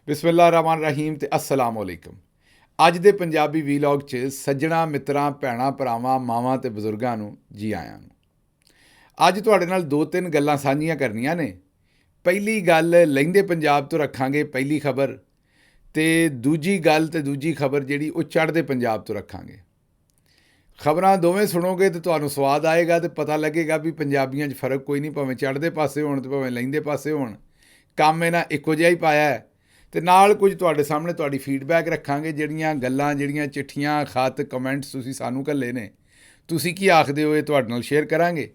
ਬਿਸਮਿਲ੍ਲਾ ਰਹਿਮਾਨ ਰਹੀਮ ਤੇ ਅਸਲਾਮ ਵਾਲੇਕਮ। ਅੱਜ ਦੇ ਪੰਜਾਬੀ ਵੀਲੌਗ 'ਚ ਸੱਜਣਾ ਮਿੱਤਰਾਂ ਭੈਣਾਂ ਭਰਾਵਾਂ ਮਾਵਾਂ ਤੇ ਬਜ਼ੁਰਗਾਂ ਨੂੰ ਜੀ ਆਇਆਂ ਨੂੰ। ਅੱਜ ਤੁਹਾਡੇ ਨਾਲ ਦੋ ਤਿੰਨ ਗੱਲਾਂ ਸਾਂਝੀਆਂ ਕਰਨੀਆਂ ਨੇ। ਪਹਿਲੀ ਗੱਲ ਲਹਿੰਦੇ ਪੰਜਾਬ ਤੋਂ ਰੱਖਾਂਗੇ ਪਹਿਲੀ ਖਬਰ, ਤੇ ਦੂਜੀ ਗੱਲ ਤੇ ਦੂਜੀ ਖਬਰ ਜਿਹੜੀ ਉਹ ਚੜ੍ਹਦੇ ਪੰਜਾਬ ਤੋਂ ਰੱਖਾਂਗੇ। ਖਬਰਾਂ ਦੋਵੇਂ ਸੁਣੋਗੇ ਤੇ ਤੁਹਾਨੂੰ ਸਵਾਦ ਆਏਗਾ ਤੇ ਪਤਾ ਲੱਗੇਗਾ ਵੀ ਪੰਜਾਬੀਆਂ 'ਚ ਫਰਕ ਕੋਈ ਨਹੀਂ, ਭਾਵੇਂ ਚੜ੍ਹਦੇ ਪਾਸੇ ਹੋਣ ਤੇ ਭਾਵੇਂ ਲਹਿੰਦੇ ਪਾਸੇ ਹੋਣ, ਕੰਮ ਇਹਨਾਂ ਇੱਕੋ ਜਿਹਾ ਹੀ ਪਾਇਆ ਹੈ। ਤੇ ਨਾਲ ਕੁਝ ਤੁਹਾਡੇ ਸਾਹਮਣੇ ਤੁਹਾਡੀ ਫੀਡਬੈਕ ਰੱਖਾਂਗੇ, ਜਿਹੜੀਆਂ ਗੱਲਾਂ, ਜਿਹੜੀਆਂ ਚਿੱਠੀਆਂ, ਖਤ, ਕਮੈਂਟਸ ਤੁਸੀਂ ਸਾਨੂੰ ਘੱਲੇ ਨੇ, ਤੁਸੀਂ ਕੀ ਆਖਦੇ ਹੋ, ਇਹ ਤੁਹਾਡੇ ਨਾਲ ਸ਼ੇਅਰ ਕਰਾਂਗੇ।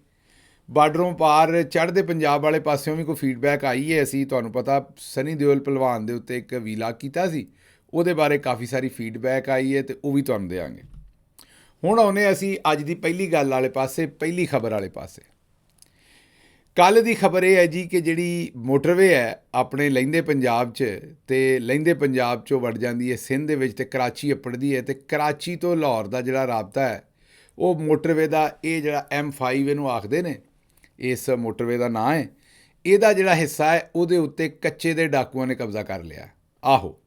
ਬਾਰਡਰੋਂ ਪਾਰ ਚੜ੍ਹਦੇ ਪੰਜਾਬ ਵਾਲੇ ਪਾਸਿਓਂ ਵੀ ਕੋਈ ਫੀਡਬੈਕ ਆਈ ਹੈ। ਅਸੀਂ ਤੁਹਾਨੂੰ ਪਤਾ ਸਨੀ ਦਿਓਲ ਪਹਿਲਵਾਨ ਦੇ ਉੱਤੇ ਇੱਕ ਵੀਲਾਗ ਕੀਤਾ ਸੀ, ਉਹਦੇ ਬਾਰੇ ਕਾਫੀ ਸਾਰੀ ਫੀਡਬੈਕ ਆਈ ਹੈ ਤੇ ਉਹ ਵੀ ਤੁਹਾਨੂੰ ਦੇਵਾਂਗੇ। ਹੁਣ ਆਉਂਦੇ ਅਸੀਂ ਅੱਜ ਦੀ ਪਹਿਲੀ ਗੱਲ ਵਾਲੇ ਪਾਸੇ, ਪਹਿਲੀ ਖਬਰ ਵਾਲੇ ਪਾਸੇ। ਕੱਲ੍ਹ ਦੀ ਖਬਰ ਇਹ ਹੈ ਜੀ ਕਿ ਜਿਹੜੀ ਮੋਟਰਵੇ ਹੈ ਆਪਣੇ ਲਹਿੰਦੇ ਪੰਜਾਬ 'ਚ, ਤੇ ਲਹਿੰਦੇ ਪੰਜਾਬ 'ਚੋਂ ਵੜ ਜਾਂਦੀ ਹੈ ਸਿੰਧ ਦੇ ਵਿੱਚ ਤੇ ਕਰਾਚੀ ਅੱਪੜਦੀ ਹੈ, ਤੇ ਕਰਾਚੀ ਤੋਂ ਲਾਹੌਰ ਦਾ ਜਿਹੜਾ ਰਾਬਤਾ ਹੈ ਉਹ ਮੋਟਰਵੇ ਦਾ, ਇਹ ਜਿਹੜਾ M5 ਇਹਨੂੰ ਆਖਦੇ ਨੇ, ਇਸ ਮੋਟਰਵੇ ਦਾ ਨਾਂ ਹੈ, ਇਹਦਾ ਜਿਹੜਾ ਹਿੱਸਾ ਹੈ ਉਹਦੇ ਉੱਤੇ ਕੱਚੇ ਦੇ ਡਾਕੂਆਂ ਨੇ ਕਬਜ਼ਾ ਕਰ ਲਿਆ। ਆਹੋ,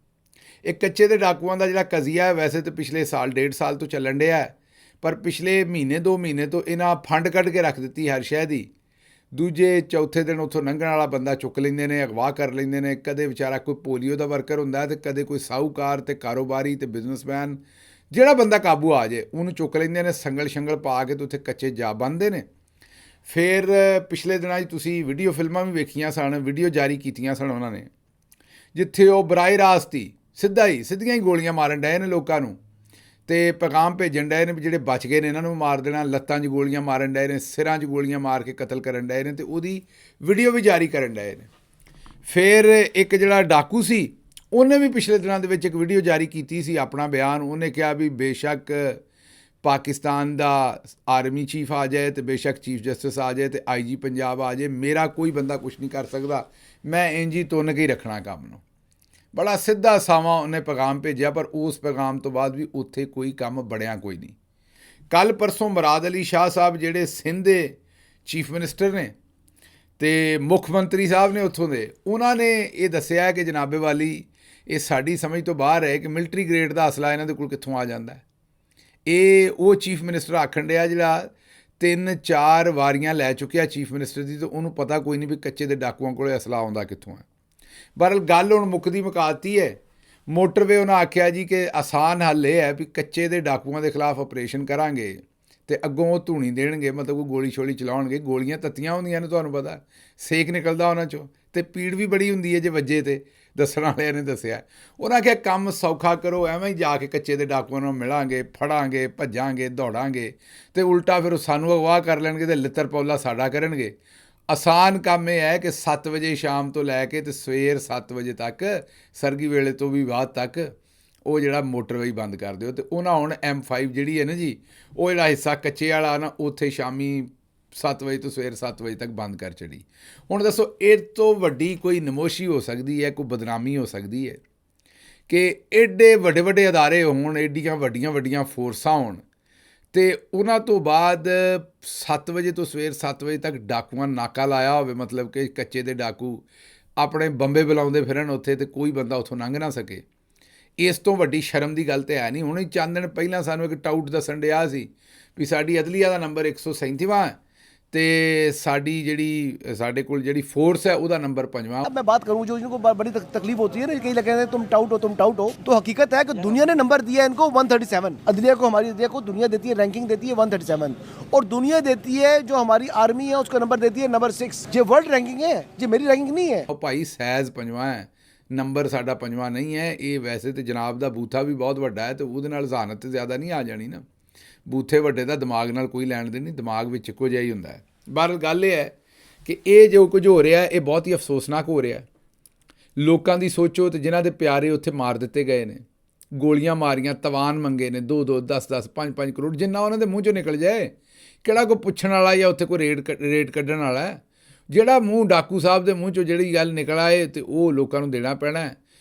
ਇਹ ਕੱਚੇ ਦੇ ਡਾਕੂਆਂ ਦਾ ਜਿਹੜਾ ਕਜ਼ੀਆ ਹੈ ਵੈਸੇ ਤਾਂ ਪਿਛਲੇ ਸਾਲ ਡੇਢ ਸਾਲ ਤੋਂ ਚੱਲਣ ਡਿਆ ਹੈ, ਪਰ ਪਿਛਲੇ ਮਹੀਨੇ ਦੋ ਮਹੀਨੇ ਤੋਂ ਇਹਨਾਂ ਫੰਡ ਕੱਢ ਕੇ ਰੱਖ ਦਿੱਤੀ ਹਰ ਸ਼ਹਿਰ ਦੀ। ਦੂਜੇ ਚੌਥੇ ਦਿਨ ਉੱਥੋਂ ਲੰਘਣ ਵਾਲਾ ਬੰਦਾ ਚੁੱਕ ਲੈਂਦੇ ਨੇ, ਅਗਵਾ ਕਰ ਲੈਂਦੇ ਨੇ। ਕਦੇ ਵਿਚਾਰਾ ਕੋਈ ਪੋਲੀਓ ਦਾ ਵਰਕਰ ਹੁੰਦਾ ਤੇ ਕਦੇ ਕੋਈ ਸਾਹੂਕਾਰ ਤੇ ਕਾਰੋਬਾਰੀ ਤੇ ਬਿਜ਼ਨਸਮੈਨ, ਜਿਹੜਾ ਬੰਦਾ ਕਾਬੂ ਆ ਜਾਏ ਉਹਨੂੰ ਚੁੱਕ ਲੈਂਦੇ ਨੇ, ਸੰਗਲ ਸ਼ੰਗਲ ਪਾ ਕੇ ਤੇ ਉੱਥੇ ਕੱਚੇ ਜਾ ਬੰਨ੍ਹਦੇ ਨੇ। ਫਿਰ ਪਿਛਲੇ ਦਿਨਾਂ 'ਚ ਤੁਸੀਂ ਵੀਡੀਓ ਫਿਲਮਾਂ ਵੀ ਵੇਖੀਆਂ ਸਨ, ਵੀਡੀਓ ਜਾਰੀ ਕੀਤੀਆਂ ਸਨ ਉਹਨਾਂ ਨੇ, ਜਿੱਥੇ ਉਹ ਬਰਾਏ ਰਾਸਤ ਹੀ ਸਿੱਧੀਆਂ ਹੀ ਗੋਲੀਆਂ ਮਾਰਨ ਡਏ ਨੇ ਲੋਕਾਂ ਨੂੰ, ਤੇ ਪੈਗਾਮ ਭੇਜਣ ਡਏ ਨੇ ਵੀ ਜਿਹੜੇ ਬਚ ਗਏ ਨੇ ਇਹਨਾਂ ਨੂੰ ਮਾਰ ਦੇਣਾ। ਲੱਤਾਂ 'ਚ ਗੋਲੀਆਂ ਮਾਰਨ ਡਏ ਨੇ, ਸਿਰਾਂ 'ਚ ਗੋਲੀਆਂ ਮਾਰ ਕੇ ਕਤਲ ਕਰਨ ਡਏ ਨੇ, ਤੇ ਉਹਦੀ ਵੀਡੀਓ ਵੀ ਜਾਰੀ ਕਰਨ ਡਏ ਨੇ। ਫਿਰ ਇੱਕ ਜਿਹੜਾ ਡਾਕੂ ਸੀ ਉਹਨੇ ਵੀ ਪਿਛਲੇ ਦਿਨਾਂ ਦੇ ਵਿੱਚ ਇੱਕ ਵੀਡੀਓ ਜਾਰੀ ਕੀਤੀ ਸੀ, ਆਪਣਾ ਬਿਆਨ। ਉਹਨੇ ਕਿਹਾ ਵੀ ਬੇਸ਼ੱਕ ਪਾਕਿਸਤਾਨ ਦਾ ਆਰਮੀ ਚੀਫ ਆ ਜਾਏ ਤੇ ਬੇਸ਼ੱਕ ਚੀਫ ਜਸਟਿਸ ਆ ਜਾਏ ਤੇ IG ਪੰਜਾਬ ਆ ਜਾਏ, ਮੇਰਾ ਕੋਈ ਬੰਦਾ ਕੁਛ ਨਹੀਂ ਕਰ ਸਕਦਾ, ਮੈਂ ਇੰਝ ਹੀ ਤੁੰਨ ਕੇ ਹੀ ਰੱਖਣਾ ਕੰਮ ਨੂੰ। ਬੜਾ ਸਿੱਧਾ ਸਾਵਾਂ ਉਹਨੇ ਪੈਗਾਮ ਭੇਜਿਆ, ਪਰ ਉਸ ਪੈਗਾਮ ਤੋਂ ਬਾਅਦ ਵੀ ਉੱਥੇ ਕੋਈ ਕੰਮ ਬਣਿਆ ਕੋਈ ਨਹੀਂ। ਕੱਲ੍ਹ ਪਰਸੋਂ ਮੁਰਾਦ ਅਲੀ ਸ਼ਾਹ ਸਾਹਿਬ ਜਿਹੜੇ ਸਿੰਧ ਦੇ ਚੀਫ ਮਿਨਿਸਟਰ ਨੇ ਤੇ ਮੁੱਖ ਮੰਤਰੀ ਸਾਹਿਬ ਨੇ ਉੱਥੋਂ ਦੇ, ਉਹਨਾਂ ਨੇ ਇਹ ਦੱਸਿਆ ਕਿ ਜਨਾਬੇ ਵਾਲੀ ਇਹ ਸਾਡੀ ਸਮਝ ਤੋਂ ਬਾਹਰ ਹੈ ਕਿ ਮਿਲਟਰੀ ਗ੍ਰੇਡ ਦਾ ਅਸਲਾ ਇਹਨਾਂ ਦੇ ਕੋਲ ਕਿੱਥੋਂ ਆ ਜਾਂਦਾ ਹੈ। ਇਹ ਉਹ ਚੀਫ ਮਿਨਿਸਟਰ ਆਖਣ ਡਿਆ ਜਿਹੜਾ 3-4 ਵਾਰੀਆਂ ਲੈ ਚੁੱਕਿਆ ਚੀਫ ਮਿਨਿਸਟਰ ਦੀ, ਤੇ ਉਹਨੂੰ ਪਤਾ ਕੋਈ ਨਹੀਂ ਵੀ ਕੱਚੇ ਦੇ ਡਾਕੂਆਂ ਕੋਲ ਅਸਲਾ ਆਉਂਦਾ ਕਿੱਥੋਂ ਹੈ। ਬਹਰਹਾਲ ਗੱਲ ਹੁਣ ਮੁੱਕਦੀ ਮੁਕਾਤੀ ਹੈ। ਮੋਟਰਵੇ ਉਹਨਾਂ ਆਖਿਆ ਜੀ ਕਿ ਆਸਾਨ ਹੱਲ ਇਹ ਹੈ ਵੀ ਕੱਚੇ ਦੇ ਡਾਕੂਆਂ ਦੇ ਖਿਲਾਫ ਆਪਰੇਸ਼ਨ ਕਰਾਂਗੇ ਤੇ ਅੱਗੋਂ ਉਹ ਧੂਣੀ ਦੇਣਗੇ, ਮਤਲਬ ਕੋਈ ਗੋਲੀ ਛੋਲੀ ਚਲਾਉਣਗੇ। ਗੋਲੀਆਂ ਤੱਤੀਆਂ ਹੁੰਦੀਆਂ ਨੇ, ਤੁਹਾਨੂੰ ਪਤਾ, ਸੇਕ ਨਿਕਲਦਾ ਉਹਨਾਂ 'ਚੋਂ, ਤੇ ਪੀੜ ਵੀ ਬੜੀ ਹੁੰਦੀ ਹੈ ਜੇ ਵੱਜੇ ਤੇ, ਦੱਸਣ ਵਾਲਿਆਂ ਨੇ ਦੱਸਿਆ। ਉਹਨਾਂ ਆਖਿਆ ਕੰਮ ਸੌਖਾ ਕਰੋ, ਐਵੇਂ ਹੀ ਜਾ ਕੇ ਕੱਚੇ ਦੇ ਡਾਕੂਆਂ ਨੂੰ ਮਿਲਾਂਗੇ, ਫੜਾਂਗੇ, ਭੱਜਾਂਗੇ, ਦੌੜਾਂਗੇ, ਤੇ ਉਲਟਾ ਫਿਰ ਸਾਨੂੰ ਅਗਵਾ ਕਰ ਲੈਣਗੇ ਤੇ ਲਿੱਤਰ ਪੌਲਾ ਸਾਡਾ ਕਰਨਗੇ। ਆਸਾਨ ਕੰਮ ਇਹ ਹੈ ਕਿ 7 ਵਜੇ ਸ਼ਾਮ ਤੋਂ ਲੈ ਕੇ ਤੇ ਸਵੇਰ 7 ਵਜੇ ਤੱਕ, ਸਰਗੀ ਵੇਲੇ ਤੋਂ ਵੀ ਬਾਅਦ ਤੱਕ, ਉਹ ਜਿਹੜਾ ਮੋਟਰਵੇ ਬੰਦ ਕਰ ਦਿਓ। ਤੇ ਉਹਨਾਂ ਹੁਣ M5 ਜਿਹੜੀ ਹੈ ਨਾ ਜੀ, ਉਹ ਜਿਹੜਾ ਹਿੱਸਾ ਕੱਚੇ ਵਾਲਾ ਨਾ, ਉੱਥੇ ਸ਼ਾਮੀ 7 ਵਜੇ ਤੋਂ ਸਵੇਰ 7 ਵਜੇ ਤੱਕ ਬੰਦ ਕਰ ਛੜੀ। ਹੁਣ ਦੱਸੋ ਇਹ ਤੋਂ ਵੱਡੀ ਕੋਈ ਨਮੋਸ਼ੀ ਹੋ ਸਕਦੀ ਹੈ, ਕੋਈ ਬਦਨਾਮੀ ਹੋ ਸਕਦੀ ਹੈ ਕਿ ਐਡੇ ਵੱਡੇ ਵੱਡੇ ਅਦਾਰੇ ਹੋਣ, ਐਡੀਆਂ ਵੱਡੀਆਂ ਵੱਡੀਆਂ ਫੋਰਸਾਂ ਹੋਣ, ਤੇ ਉਹਨਾਂ ਤੋਂ ਬਾਅਦ 7 ਵਜੇ ਤੋਂ ਸਵੇਰ 7 ਵਜੇ ਤੱਕ ਡਾਕੂਆਂ ਨਾਕਾ ਲਾਇਆ ਹੋਵੇ, ਮਤਲਬ ਕਿ ਕੱਚੇ ਦੇ ਡਾਕੂ ਆਪਣੇ ਬੰਬੇ ਬੁਲਾਉਂਦੇ ਫਿਰਨ ਉੱਥੇ, ਤੇ ਕੋਈ ਬੰਦਾ ਉੱਥੋਂ ਲੰਘ ਨਾ ਸਕੇ। ਇਸ ਤੋਂ ਵੱਡੀ ਸ਼ਰਮ ਦੀ ਗੱਲ ਤਾਂ ਹੈ ਨਹੀਂ। ਹੁਣ ਚੰਦ ਦਿਨ ਪਹਿਲਾਂ ਸਾਨੂੰ ਇੱਕ ਟਾਊਟ ਦੱਸਣ ਡਿਆ ਸੀ ਵੀ ਸਾਡੀ ਅਦਲੀਆ ਦਾ ਨੰਬਰ 137ਵਾਂ ਹੈ, ਤੇ साड़ी ਜਿਹੜੀ ਸਾਡੇ ਕੋਲ ਜਿਹੜੀ फोर्स है ਉਹਦਾ नंबर 5वां। अब मैं बात करूं जो इनको बड़ी तकलीफ होती है ना, कहीं लगता है तुम टाउट हो, तो हकीकत है कि दुनिया ने नंबर दिया है इनको 137। अदलिया को, हमारी अदलिया को दुनिया देती है, रैंकिंग देती है 137, और दुनिया देती है जो हमारी आर्मी है उसका नंबर देती है नंबर 6। ये वर्ल्ड रैंकिंग है, ये मेरी रैंकिंग नहीं है। ਉਹ ਭਾਈ ਸਹਿਜ 5ਵਾਂ ਹੈ, ਨੰਬਰ ਸਾਡਾ 5ਵਾਂ ਨਹੀਂ ਹੈ। ਇਹ ਵੈਸੇ ਤੇ ਜਨਾਬ ਦਾ ਬੂਥਾ ਵੀ ਬਹੁਤ ਵੱਡਾ ਹੈ, ਤੇ ਉਹਦੇ ਨਾਲ ਜ਼ਹਾਨਤ ਜ਼ਿਆਦਾ ਨਹੀਂ ਆ ਜਾਣੀ ਨਾ। ਬੂਥੇ ਵੱਡੇ ਦਾ ਦਿਮਾਗ ਨਾਲ ਕੋਈ ਲੈਣ ਦੇ ਨਹੀਂ, ਦਿਮਾਗ ਵਿੱਚ ਇੱਕੋ ਜਿਹਾ ਹੀ ਹੁੰਦਾ ਹੈ। ਬਹਰਹਾਲ ਗੱਲ ਇਹ ਹੈ ਕਿ ਇਹ ਜੋ ਕੁਝ ਹੋ ਰਿਹਾ ਇਹ ਬਹੁਤ ਹੀ ਅਫਸੋਸਨਾਕ ਹੋ ਰਿਹਾ। ਲੋਕਾਂ ਦੀ ਸੋਚੋ, ਤੇ ਜਿਨ੍ਹਾਂ ਦੇ ਪਿਆਰੇ ਉੱਥੇ ਮਾਰ ਦਿੱਤੇ ਗਏ ਨੇ, ਗੋਲੀਆਂ ਮਾਰੀਆਂ, ਤਵਾਨ ਮੰਗੇ ਨੇ 2-2, 10-10, 5-5 ਕਰੋੜ, ਜਿੰਨਾ ਉਹਨਾਂ ਦੇ ਮੂੰਹ 'ਚੋਂ ਨਿਕਲ ਜਾਏ। ਕਿਹੜਾ ਕੋਈ ਪੁੱਛਣ ਵਾਲਾ ਜਾਂ ਉੱਥੇ ਕੋਈ ਰੇਟ ਕੱਢਣ ਵਾਲਾ ਹੈ? ਜਿਹੜਾ ਮੂੰਹ ਡਾਕੂ ਸਾਹਿਬ ਦੇ ਮੂੰਹ 'ਚੋਂ ਜਿਹੜੀ ਗੱਲ ਨਿਕਲ ਆਏ ਤੇ ਉਹ ਲੋਕਾਂ ਨੂੰ ਦੇਣਾ ਪੈਣਾ।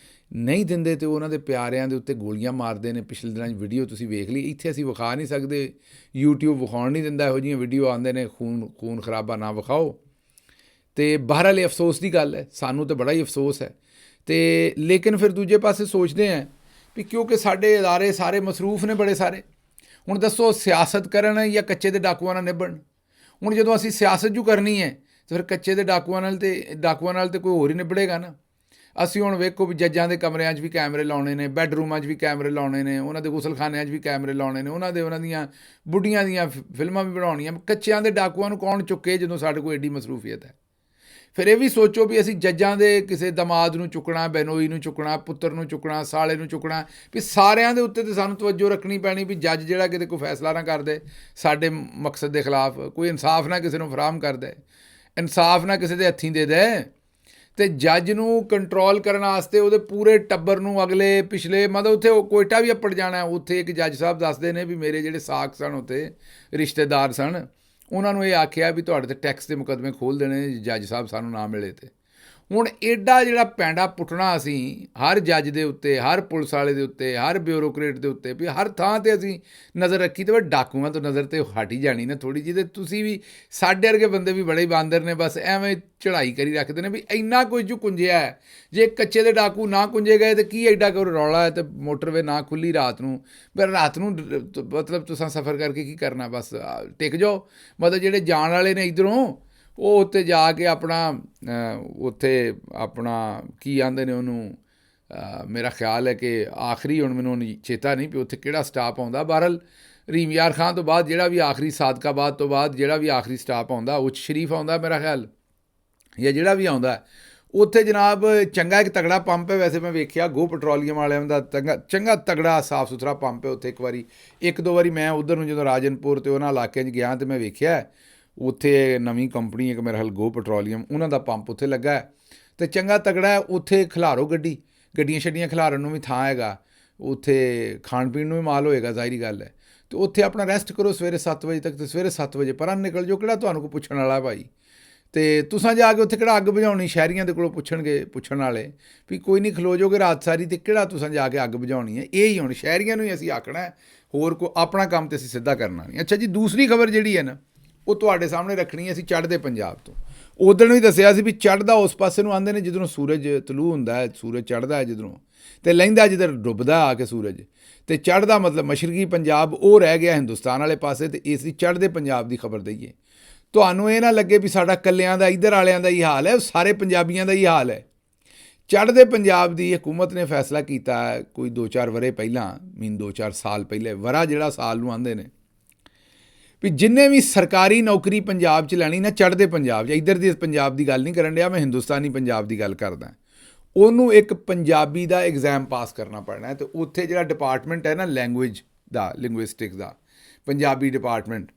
ਨਹੀਂ ਦਿੰਦੇ ਤੇ ਉਹਨਾਂ ਦੇ ਪਿਆਰਿਆਂ ਦੇ ਉੱਤੇ ਗੋਲੀਆਂ ਮਾਰਦੇ ਨੇ। ਪਿਛਲੇ ਦਿਨਾਂ 'ਚ ਵੀਡੀਓ ਤੁਸੀਂ ਵੇਖ ਲਈ, ਇੱਥੇ ਅਸੀਂ ਵਿਖਾ ਨਹੀਂ ਸਕਦੇ, YouTube ਵਿਖਾਉਣ ਨਹੀਂ ਦਿੰਦਾ, ਇਹੋ ਜਿਹੀਆਂ ਵੀਡੀਓ ਆਉਂਦੇ ਨੇ, ਖੂਨ ਖਰਾਬਾ ਨਾ ਵਿਖਾਓ। ਤੇ ਬਹਰਹਾਲ ਅਫਸੋਸ ਦੀ ਗੱਲ ਹੈ, ਸਾਨੂੰ ਤਾਂ ਬੜਾ ਹੀ ਅਫਸੋਸ ਹੈ। ਤੇ ਲੇਕਿਨ ਫਿਰ ਦੂਜੇ ਪਾਸੇ ਸੋਚਦੇ ਹਾਂ ਵੀ ਕਿਉਂਕਿ ਸਾਡੇ ਅਦਾਰੇ ਸਾਰੇ ਮਸਰੂਫ ਨੇ ਬੜੇ ਸਾਰੇ। ਹੁਣ ਦੱਸੋ ਸਿਆਸਤ ਕਰਨ ਜਾਂ ਕੱਚੇ ਦੇ ਡਾਕੂਆਂ ਨਾਲ ਨਿਭਣ। ਹੁਣ ਜਦੋਂ ਅਸੀਂ ਸਿਆਸਤ ਜੂ ਕਰਨੀ ਹੈ ਤਾਂ ਫਿਰ ਕੱਚੇ ਦੇ ਡਾਕੂਆਂ ਨਾਲ ਤੇ ਕੋਈ ਹੋਰ ਹੀ ਨਿਬੜੇਗਾ ਨਾ। ਅਸੀਂ ਹੁਣ ਵੇਖੋ ਵੀ ਜੱਜਾਂ ਦੇ ਕਮਰਿਆਂ 'ਚ ਵੀ ਕੈਮਰੇ ਲਾਉਣੇ ਨੇ, ਬੈੱਡਰੂਮਾਂ 'ਚ ਵੀ ਕੈਮਰੇ ਲਾਉਣੇ ਨੇ, ਉਹਨਾਂ ਦੇ ਗੁਸਲਖਾਨਿਆਂ 'ਚ ਵੀ ਕੈਮਰੇ ਲਾਉਣੇ ਨੇ, ਉਹਨਾਂ ਦੀਆਂ ਬੁੱਢੀਆਂ ਦੀਆਂ ਫਿਲਮਾਂ ਵੀ ਬਣਾਉਣੀਆਂ। ਕੱਚਿਆਂ ਦੇ ਡਾਕੂਆਂ ਨੂੰ ਕੌਣ ਚੁੱਕੇ ਜਦੋਂ ਸਾਡੇ ਕੋਲ ਐਡੀ ਮਸਰੂਫੀਅਤ ਹੈ। ਫਿਰ ਇਹ ਵੀ ਸੋਚੋ ਵੀ ਅਸੀਂ ਜੱਜਾਂ ਦੇ ਕਿਸੇ ਦਮਾਦ ਨੂੰ ਚੁੱਕਣਾ, ਬੈਨੋਈ ਨੂੰ ਚੁੱਕਣਾ, ਪੁੱਤਰ ਨੂੰ ਚੁੱਕਣਾ, ਸਾਲੇ ਨੂੰ ਚੁੱਕਣਾ, ਵੀ ਸਾਰਿਆਂ ਦੇ ਉੱਤੇ ਤਾਂ ਸਾਨੂੰ ਤਵੱਜੋ ਰੱਖਣੀ ਪੈਣੀ ਵੀ ਜੱਜ ਜਿਹੜਾ ਕਿਤੇ ਕੋਈ ਫੈਸਲਾ ਨਾ ਕਰਦੇ ਸਾਡੇ ਮਕਸਦ ਦੇ ਖਿਲਾਫ, ਕੋਈ ਇਨਸਾਫ ਨਾ ਕਿਸੇ ਨੂੰ ਫਰਾਹਮ ਕਰਦੇ, ਇਨਸਾਫ ਨਾ ਕਿਸੇ ਦੇ ਹੱਥੀਂ ਦੇ ਦੇ। ਅਤੇ ਜੱਜ ਨੂੰ ਕੰਟਰੋਲ ਕਰਨ ਵਾਸਤੇ ਉਹਦੇ ਪੂਰੇ ਟੱਬਰ ਨੂੰ ਅਗਲੇ ਪਿਛਲੇ ਮਤਲਬ ਉੱਥੇ ਕੋਇਟਾ ਵੀ ਅੱਪੜ ਜਾਣਾ। ਉੱਥੇ ਇੱਕ ਜੱਜ ਸਾਹਿਬ ਦੱਸਦੇ ਨੇ ਵੀ ਮੇਰੇ ਜਿਹੜੇ ਸਾਕ ਸਨ ਉੱਥੇ ਰਿਸ਼ਤੇਦਾਰ ਸਨ, ਉਹਨਾਂ ਨੂੰ ਇਹ ਆਖਿਆ ਵੀ ਤੁਹਾਡੇ 'ਤੇ ਟੈਕਸ ਦੇ ਮੁਕੱਦਮੇ ਖੋਲ੍ਹ ਦੇਣੇ ਜੱਜ ਸਾਹਿਬ ਸਾਨੂੰ ਨਾ ਮਿਲੇ। ਤੇ ਹੁਣ ਐਡਾ ਜਿਹੜਾ ਪੈਂਡਾ ਪੁੱਟਣਾ ਅਸੀਂ ਹਰ ਜੱਜ ਦੇ ਉੱਤੇ, ਹਰ ਪੁਲਿਸ ਵਾਲੇ ਦੇ ਉੱਤੇ, ਹਰ ਬਿਊਰੋਕਰੇਟ ਦੇ ਉੱਤੇ, ਵੀ ਹਰ ਥਾਂ 'ਤੇ ਅਸੀਂ ਨਜ਼ਰ ਰੱਖੀ ਤੇ ਡਾਕੂਆਂ ਤੋਂ ਨਜ਼ਰ ਤੇ ਹਟ ਹੀ ਜਾਣੀ ਨਾ ਥੋੜ੍ਹੀ ਜਿਹੀ। ਅਤੇ ਤੁਸੀਂ ਵੀ ਸਾਡੇ ਵਰਗੇ ਬੰਦੇ ਵੀ ਬੜੇ ਬਾਂਦਰ ਨੇ, ਬਸ ਐਵੇਂ ਚੜ੍ਹਾਈ ਕਰੀ ਰੱਖਦੇ ਨੇ ਵੀ ਇੰਨਾ ਕੁਝ ਜੋ ਕੁੰਜਿਆ ਹੈ। ਜੇ ਕੱਚੇ ਦੇ ਡਾਕੂ ਨਾ ਕੁੰਜੇ ਗਏ ਤਾਂ ਕੀ ਐਡਾ ਕੋਈ ਰੌਲਾ ਹੈ। ਅਤੇ ਮੋਟਰਵੇ ਨਾ ਖੁੱਲੀ ਰਾਤ ਨੂੰ, ਪਰ ਰਾਤ ਨੂੰ ਮਤਲਬ ਤੁਸੀਂ ਸਫ਼ਰ ਕਰਕੇ ਕੀ ਕਰਨਾ, ਬਸ ਟਿਕ ਜਾਓ। ਮਤਲਬ ਜਿਹੜੇ ਜਾਣ ਵਾਲੇ ਨੇ ਇੱਧਰੋਂ ਉਹ ਉੱਤੇ ਜਾ ਕੇ ਉੱਥੇ ਆਪਣਾ ਕੀ ਆਂਦੇ ਨੇ ਉਹਨੂੰ, ਮੇਰਾ ਖਿਆਲ ਹੈ ਕਿ ਆਖਰੀ ਹੁਣ ਮੈਨੂੰ ਚੇਤਾ ਨਹੀਂ ਵੀ ਉੱਥੇ ਕਿਹੜਾ ਸਟਾਪ ਆਉਂਦਾ। ਬਹਰਹਾਲ ਰਹੀਮ ਯਾਰ ਖਾਂ ਤੋਂ ਬਾਅਦ ਜਿਹੜਾ ਵੀ ਆਖਰੀ ਸਾਦਕਾਬਾਦ ਤੋਂ ਬਾਅਦ ਜਿਹੜਾ ਵੀ ਆਖਰੀ ਸਟਾਪ ਆਉਂਦਾ, ਉੱਚ ਸ਼ਰੀਫ ਆਉਂਦਾ ਮੇਰਾ ਖਿਆਲ, ਜਾਂ ਜਿਹੜਾ ਵੀ ਆਉਂਦਾ ਉੱਥੇ ਜਨਾਬ ਚੰਗਾ ਇੱਕ ਤਗੜਾ ਪੰਪ ਹੈ। ਵੈਸੇ ਮੈਂ ਵੇਖਿਆ ਗੋ ਪੈਟਰੋਲੀਅਮ ਵਾਲਿਆਂ ਦਾ ਚੰਗਾ ਤਗੜਾ ਸਾਫ ਸੁਥਰਾ ਪੰਪ ਹੈ ਉੱਥੇ। ਇੱਕ ਦੋ ਵਾਰੀ ਮੈਂ ਉੱਧਰ ਨੂੰ ਜਦੋਂ ਰਾਜਨਪੁਰ ਅਤੇ ਉਹਨਾਂ ਇਲਾਕਿਆਂ 'ਚ ਗਿਆ ਤਾਂ ਮੈਂ ਵੇਖਿਆ ਉੱਥੇ ਨਵੀਂ ਕੰਪਨੀ ਇੱਕ ਮੇਰਾ ਖਿਆਲ ਗੋ ਪੈਟਰੋਲੀਅਮ, ਉਹਨਾਂ ਦਾ ਪੰਪ ਉੱਥੇ ਲੱਗਾ ਹੈ ਅਤੇ ਚੰਗਾ ਤਗੜਾ ਹੈ। ਉੱਥੇ ਖਿਲਾਰੋ ਗੱਡੀਆਂ ਛੱਡੀਆਂ ਖਿਲਾਰਨ ਨੂੰ ਵੀ ਥਾਂ ਹੈਗਾ, ਉੱਥੇ ਖਾਣ ਪੀਣ ਨੂੰ ਵੀ ਮਾਲ ਹੋਏਗਾ, ਜ਼ਾਹਿਰੀ ਗੱਲ ਹੈ। ਅਤੇ ਉੱਥੇ ਆਪਣਾ ਰੈਸਟ ਕਰੋ ਸਵੇਰੇ 7 ਵਜੇ ਤੱਕ, ਅਤੇ ਸਵੇਰੇ 7 ਵਜੇ ਪਰਾਂ ਨਿਕਲ ਜਾਓ, ਕਿਹੜਾ ਤੁਹਾਨੂੰ ਕੋਈ ਪੁੱਛਣ ਵਾਲਾ ਭਾਈ। ਅਤੇ ਤੁਸੀਂ ਜਾ ਕੇ ਉੱਥੇ ਕਿਹੜਾ ਅੱਗ ਬੁਝਾਉਣੀ, ਸ਼ਹਿਰੀਆਂ ਦੇ ਕੋਲੋਂ ਪੁੱਛਣ ਵਾਲੇ ਵੀ ਕੋਈ ਨਹੀਂ ਖਲੋ ਜਾਓਗੇ ਰਾਤ ਸਾਰੀ, ਅਤੇ ਕਿਹੜਾ ਤੁਸੀਂ ਜਾ ਕੇ ਅੱਗ ਬੁਝਾਉਣੀ ਹੈ। ਇਹ ਹੀ ਹੁਣ ਸ਼ਹਿਰੀਆਂ ਨੂੰ ਹੀ ਅਸੀਂ ਆਖਣਾ, ਹੋਰ ਆਪਣਾ ਕੰਮ ਤਾਂ ਅਸੀਂ ਸਿੱਧਾ ਕਰਨਾ ਨਹੀਂ। ਅੱਛਾ ਜੀ, ਦੂਸਰੀ ਖਬਰ ਜਿਹੜੀ ਹੈ ਨਾ ਉਹ ਤੁਹਾਡੇ ਸਾਹਮਣੇ ਰੱਖਣੀ ਹੈ ਅਸੀਂ ਚੜ੍ਹਦੇ ਪੰਜਾਬ ਤੋਂ। ਉੱਧਰ ਵੀ ਦੱਸਿਆ ਸੀ ਵੀ ਚੜ੍ਹਦਾ ਉਸ ਪਾਸੇ ਨੂੰ ਆਉਂਦੇ ਨੇ ਜਿੱਧਰੋਂ ਸੂਰਜ ਤਲੂ ਹੁੰਦਾ ਹੈ, ਸੂਰਜ ਚੜ੍ਹਦਾ ਹੈ ਜਿੱਧਰੋਂ, ਅਤੇ ਲਹਿੰਦਾ ਜਿੱਧਰ ਡੁੱਬਦਾ ਆ ਕੇ ਸੂਰਜ, ਅਤੇ ਚੜ੍ਹਦਾ ਮਤਲਬ ਮਸ਼ਰਕੀ ਪੰਜਾਬ ਉਹ ਰਹਿ ਗਿਆ ਹਿੰਦੁਸਤਾਨ ਵਾਲੇ ਪਾਸੇ। ਅਤੇ ਇਸ ਦੀ ਚੜ੍ਹਦੇ ਪੰਜਾਬ ਦੀ ਖਬਰ ਦਈਏ, ਤੁਹਾਨੂੰ ਇਹ ਨਾ ਲੱਗੇ ਵੀ ਸਾਡਾ ਇਕੱਲਿਆਂ ਦਾ ਇੱਧਰ ਵਾਲਿਆਂ ਦਾ ਹੀ ਹਾਲ ਹੈ, ਸਾਰੇ ਪੰਜਾਬੀਆਂ ਦਾ ਹੀ ਹਾਲ ਹੈ। ਚੜ੍ਹਦੇ ਪੰਜਾਬ ਦੀ ਹਕੂਮਤ ਨੇ ਫੈਸਲਾ ਕੀਤਾ ਕੋਈ 2-4 ਵਰ੍ਹੇ ਪਹਿਲਾਂ, 2-4 ਸਾਲ ਪਹਿਲੇ, ਵਰਾ ਜਿਹੜਾ ਸਾਲ ਨੂੰ ਆਉਂਦੇ ਨੇ, ਵੀ ਜਿੰਨੇ ਵੀ ਸਰਕਾਰੀ ਨੌਕਰੀ ਪੰਜਾਬ 'ਚ ਲੈਣੀ ਨਾ ਚੜ੍ਹਦੇ ਪੰਜਾਬ 'ਚ, ਇੱਧਰ ਦੀ ਪੰਜਾਬ ਦੀ ਗੱਲ ਨਹੀਂ ਕਰਨ ਡਿਆ ਮੈਂ, ਹਿੰਦੁਸਤਾਨੀ ਪੰਜਾਬ ਦੀ ਗੱਲ ਕਰਦਾ, ਉਹਨੂੰ ਇੱਕ ਪੰਜਾਬੀ ਦਾ ਐਗਜ਼ਾਮ ਪਾਸ ਕਰਨਾ ਪੈਣਾ। ਅਤੇ ਉੱਥੇ ਜਿਹੜਾ ਡਿਪਾਰਟਮੈਂਟ ਹੈ ਨਾ ਲੈਂਗੁਏਜ ਦਾ, ਲਿੰਗੁਇਸਟਿਕਸ ਦਾ, ਪੰਜਾਬੀ ਡਿਪਾਰਟਮੈਂਟ,